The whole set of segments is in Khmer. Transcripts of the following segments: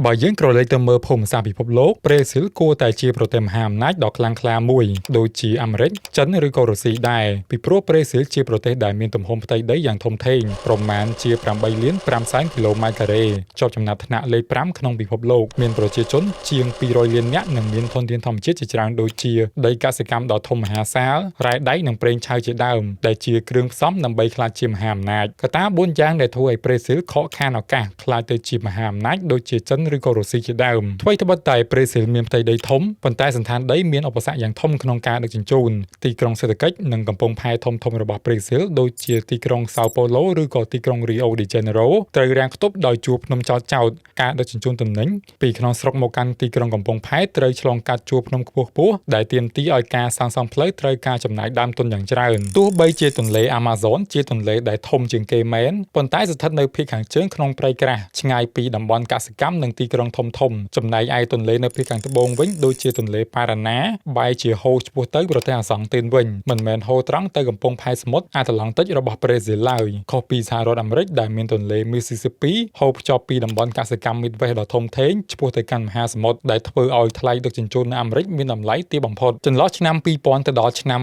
បើយើងក្រឡេកទៅមើលភូមិសាស្ត្រពិភពលោកប្រេស៊ីលគួរតែជាប្រទេសមហាអំណាចដ៏ខ្លាំងក្លាមួយដូចជាអាមេរិកចិនឬក៏រុស្ស៊ីដែរពីព្រោះប្រេស៊ីលជាប្រទេសដែលមានទំហំផ្ទៃដីយ៉ាងធំធេងប្រមាណជា8លាន5សែនគីឡូម៉ែត្រការ៉េជាប់ចំណាត់ថ្នាក់លេខ5ក្នុងពិភពលោកមានប្រជាជនជាង200លាននាក់និងមានធនធានធម្មជាតិជាច្រើនដូចជាដីកសិកម្មដ៏ធំមហាសាលរ៉ែដែកនិងប្រេងឆៅជាដើមដែលជាគ្រឿងផ្សំដើម្បីក្លាយជាមហាអំណាចកត្តា4យ៉ាងដែលធ្វើឲ្យប្រេស៊ីលខកខានឱកាសក្លាយទៅជាមហាអំណាចដូចជាចិនឬក៏រុស្ស៊ីជាដើមថ្មីត្បិតតែប្រេស៊ីលមានផ្ទៃដីធំប៉ុន្តែសន្តានដីមានឧបសគ្គយ៉ាងធំក្នុងការដឹកជញ្ជូនទីក្រុងសេដ្ឋកិច្ចនិងកំពង់ផែធំៗរបស់ប្រេស៊ីលដូចជាទីក្រុងសាអូប៉ូឡូឬក៏ទីក្រុងរីអូឌីជេណេរ៉ូត្រូវរាំងខ្ទប់ដោយជួរភ្នំចោតការដឹកជញ្ជូនទំនិញពីក្នុងស្រុកមកកាន់ទីក្រុងកំពង់ផែត្រូវឆ្លងកាត់ជួរភ្នំខ្ពស់ៗដែលទាមទារឲ្យការសាងសង់ផ្លូវត្រូវការចំណាយដើមទុនយ៉ាងច្រើនទោះបីជាទន្លេ Amazon ជាទន្លេដែលធំជាងគេមែនប៉ុន្តែស្ថិតនៅភាគខាងជើងក្នុងព្រៃក្រាស់ឆ្ងាយពីតំបន់កសិកម្មនិងទីក្រុងធំៗចំណែកឯទន្លេនៅភាគខាងត្បូងវិញដូចជាទន្លេប៉ារ៉ាណាបែរជាហូរឆ្ពោះទៅប្រទេសអាសង់ទីនវិញមិនមែនហូរត្រង់ទៅកំពង់ផែសមុទ្រអាត្លង់តិករបស់ប្រេស៊ីលឡើយខុសពីសហរដ្ឋអាមេរិកដែលមានទន្លេ Mississippi ហូរភ្ជាប់ពីតំបន់កសិកម្ម Midwest ដ៏ធំធេងឆ្ពោះទៅកាន់មហាសមុទ្រដែលធ្វើឲ្យថ្លៃដឹកជញ្ជូននៅអាមេរិកមានតម្លៃទាបបំផុតចន្លោះឆ្នាំ2000ទៅដល់ឆ្នាំ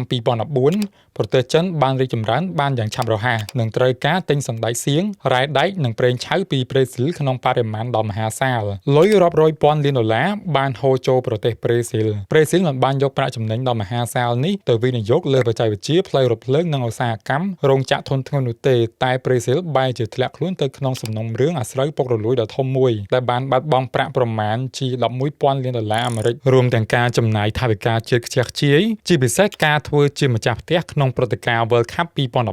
2014ប្រទេសចិនបានរីកចម្រើនបានយ៉ាងឆាប់រហ័សនិងត្រូវការទិញសណ្តែកសៀងរ៉ែដែកនិងប្រេងឆៅពីប្រេស៊ីលក្នុងបរិមាណដ៏មហាសាលលុយរាប់រយពាន់លានដុល្លារបានហូរចូលប្រទេសប្រេស៊ីលមិនបានយកប្រាក់ចំណេញដ៏មហាសាលនេះទៅវិនិយោគលើបច្ចេកវិទ្យាផ្លូវរថភ្លើងនិងឧស្សាហកម្មរោងចក្រធុនធ្ងន់នោះទេតែប្រេស៊ីលបែរជាធ្លាក់ខ្លួនទៅក្នុងសំណុំរឿងអាស្រូវពុករលួយដ៏ធំមួយដែលបានបាត់បង់ប្រាក់ប្រមាណជា11,000លានដុល្លារអាមេរិករួមទាំងការចំណាយថវិកាជាតិខ្ជះខ្ជាយជាពិសេសការធ្វើជាម្ចាស់ផ្ទះក្នុងព្រឹត្តិការណ៍ World Cup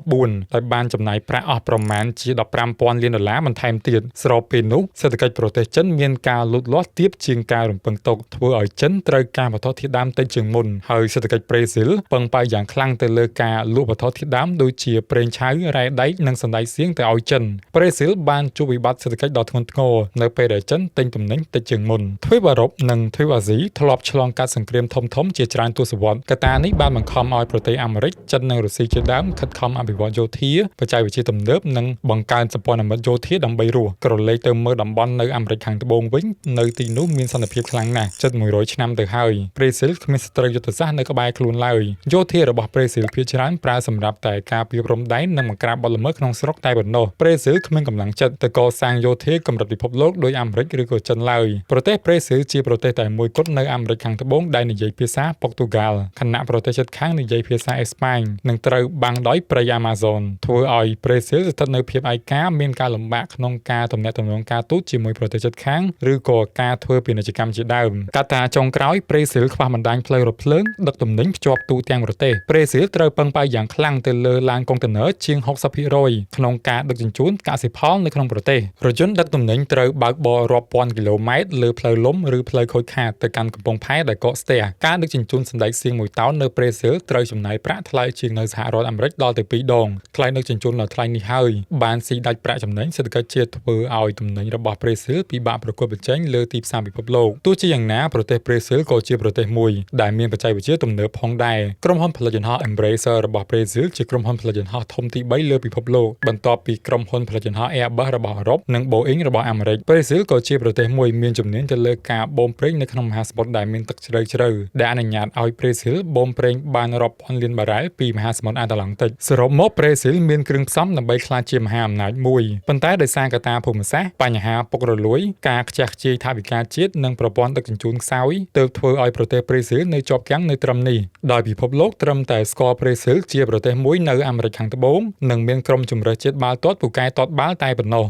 2014ដោយបានចំណាយប្រាក់អស់ប្រមាណជា15,000លានដុល្លារបន្ថែមទៀតស្របពេលនោះសេដ្ឋកិច្ចប្រទេសចិនមានការលូតលាស់ទាបជាងការរំពឹងទុកធ្វើឲ្យចិនត្រូវការវត្ថុធាតុដើមតិចជាងមុនហើយសេដ្ឋកិច្ចប្រេស៊ីលពឹងផ្អែកយ៉ាងខ្លាំងទៅលើការលក់វត្ថុធាតុដើមដូចជាប្រេងឆៅរ៉ែដែកនិងសណ្តែកសៀងទៅឲ្យចិនប្រេស៊ីលបានជួបវិបត្តិសេដ្ឋកិច្ចដ៏ធ្ងន់ធ្ងរនៅពេលដែលចិនទិញទំនិញតិចជាងមុនទ្វីបអឺរ៉ុបនិងទ្វីបអាស៊ីធ្លាប់ឆ្លងកាត់សង្គ្រាមធំៗជាច្រើនទសវត្សរ៍កត្តានេះបានបង្ខំឲ្យប្រទេសអាមេរិកចិននិងរុស្ស៊ីជាដើមខិតខំអភិវឌ្ឍយោធាបច្ចេកវិទ្យាទំនើបនិងបង្កើនសម្ព័ន្ធមិត្តយោធាដើម្បីរស់ក្រឡេកទៅមើលតំបន់នៅអាមេរិកខាងត្បូងវិញនៅទីនោះមានសន្តិភាពខ្លាំងណាស់ជិត100ឆ្នាំទៅហើយប្រេស៊ីលគ្មានស្ត្រីយុទ្ធសាស្ត្រនៅក្បែរខ្លួនឡើយយោធារបស់ប្រេស៊ីលភាគច្រើនប្រើសម្រាប់តែការពារព្រំដែននិងបង្ក្រាបបទល្មើសក្នុងស្រុកតែប៉ុណ្ណោះប្រេស៊ីលគ្មានកម្លាំងចិត្តទៅកសាងយោធាកម្រិតពិភពលោកដោយអាមេរិកឬក៏ចិនឡើយប្រទេសប្រេស៊ីលជាប្រទេសតែមួយគត់នៅអាមេរិកខាងត្បូងដែលនិយាយភាសាប៉ុកទូហ្គាល់ខណៈប្រទេសជិតខាងនិយាយភាសាអេស្ប៉ាញនិងត្រូវបាំងដោយព្រៃ Amazon ធ្វើឲ្យប្រេស៊ីលស្ថិតនៅភាពឯកាមានការលំបាកក្នុងការទំនាក់ទំនងការទូតជាមួយប្រទេសជិតខាងឬក៏ការធ្វើពាណិជ្ជកម្មជាដើមកត្តាចុងក្រោយប្រេស៊ីលខ្វះបណ្ដាញផ្លូវរថភ្លើងដឹកទំនិញភ្ជាប់ទូទាំងប្រទេសប្រេស៊ីលត្រូវពឹងផ្អែកយ៉ាងខ្លាំងទៅលើឡានកុងតឺន័រជាង 60% ក្នុងការដឹកជញ្ជូនកសិផលនៅក្នុងប្រទេសរថយន្តដឹកទំនិញត្រូវបើកបររាប់ពាន់គីឡូម៉ែត្រលើផ្លូវលំឬផ្លូវខូចខាតទៅកាន់កំពង់ផែដែលកកស្ទះការដឹកជញ្ជូនសណ្តែកសៀងមួយតោននៅប្រេស៊ីលត្រូវចំណាយប្រាក់ថ្លៃជាងនៅសហរដ្ឋអាមេរិកដល់ទៅ2ដងថ្លៃដឹកជញ្ជូនដល់ថ្លៃនេះហើយបានស៊ីដាច់ប្រាក់ចំណេញសេដ្ឋកិច្ចជាតិធ្វើឲ្យទំនិញរបស់ប្រេស៊ីលពិបាកប្រកួតប្រជែងលើទីផ្សារពិភពលោកទោះជាយ៉ាងណាប្រទេសប្រេស៊ីលក៏ជាប្រទេសមួយដែលមានបច្ចេកវិទ្យាទំនើបផងដែរក្រុមហ៊ុនផលិតយន្តហោះ Embraer របស់ប្រេស៊ីលជាក្រុមហ៊ុនផលិតយន្តហោះធំទី3លើពិភពលោកបន្ទាប់ពីក្រុមហ៊ុនផលិតយន្តហោះ Airbus របស់អឺរ៉ុបនិង Boeing របស់អាមេរិកប្រេស៊ីលក៏ជាប្រទេសមួយមានជំនាញទៅលើការបូមប្រេងនៅក្នុងមហាសមុទ្រដែលមានទឹកជ្រៅដែលអនុញ្ញាតឲ្យប្រេស៊ីលបូមប្រេងបានរាប់ពាន់លានបារ៉ែលពីមហាសមុទ្រអាត្លង់តិកសរុបមកប្រេស៊ីលមានគ្រឿងផ្សំដើម្បីក្លាយជាមហាអំណាចមួយប៉ុន្តែដោយសារកត្តាភូមិសាស្ត្របញ្ហាពុករលួយការខ្ជះខ្ជាយថវិកាជាតិនិងប្រព័ន្ធដឹកជញ្ជូនខ្សោយទើបធ្វើឲ្យប្រទេសប្រេស៊ីលនៅជាប់គាំងនៅត្រឹមនេះដោយពិភពលោកត្រឹមតែស្គាល់ប្រេស៊ីលជាប្រទេសមួយនៅអាមេរិកខាងត្បូងនិងមានក្រុមជម្រើសជាតិបាល់ទាត់ពូកែទាត់បាល់តែប៉ុណ្ណោះ